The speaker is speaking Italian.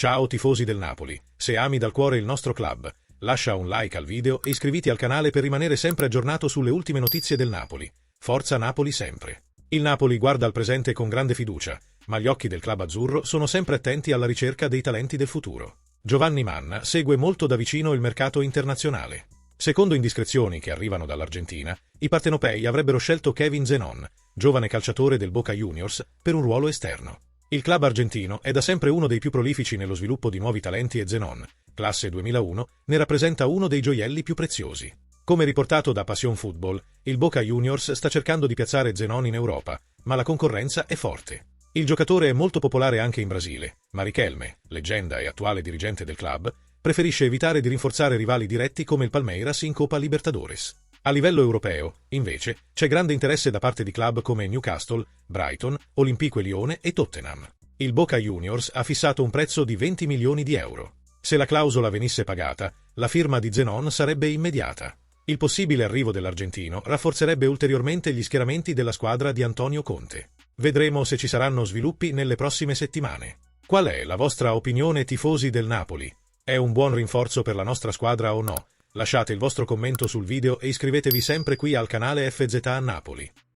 Ciao tifosi del Napoli, se ami dal cuore il nostro club, lascia un like al video e iscriviti al canale per rimanere sempre aggiornato sulle ultime notizie del Napoli. Forza Napoli sempre! Il Napoli guarda al presente con grande fiducia, ma gli occhi del club azzurro sono sempre attenti alla ricerca dei talenti del futuro. Giovanni Manna segue molto da vicino il mercato internazionale. Secondo indiscrezioni che arrivano dall'Argentina, i partenopei avrebbero scelto Kevin Zenon, giovane calciatore del Boca Juniors, per un ruolo esterno. Il club argentino è da sempre uno dei più prolifici nello sviluppo di nuovi talenti e Zenon, classe 2001, ne rappresenta uno dei gioielli più preziosi. Come riportato da Passion Football, il Boca Juniors sta cercando di piazzare Zenon in Europa, ma la concorrenza è forte. Il giocatore è molto popolare anche in Brasile, ma Riquelme, leggenda e attuale dirigente del club, preferisce evitare di rinforzare rivali diretti come il Palmeiras in Coppa Libertadores. A livello europeo, invece, c'è grande interesse da parte di club come Newcastle, Brighton, Olympique Lione e Tottenham. Il Boca Juniors ha fissato un prezzo di 20 milioni di euro. Se la clausola venisse pagata, la firma di Zenon sarebbe immediata. Il possibile arrivo dell'argentino rafforzerebbe ulteriormente gli schieramenti della squadra di Antonio Conte. Vedremo se ci saranno sviluppi nelle prossime settimane. Qual è la vostra opinione, tifosi del Napoli? È un buon rinforzo per la nostra squadra o no? Lasciate il vostro commento sul video e iscrivetevi sempre qui al canale FZA Napoli.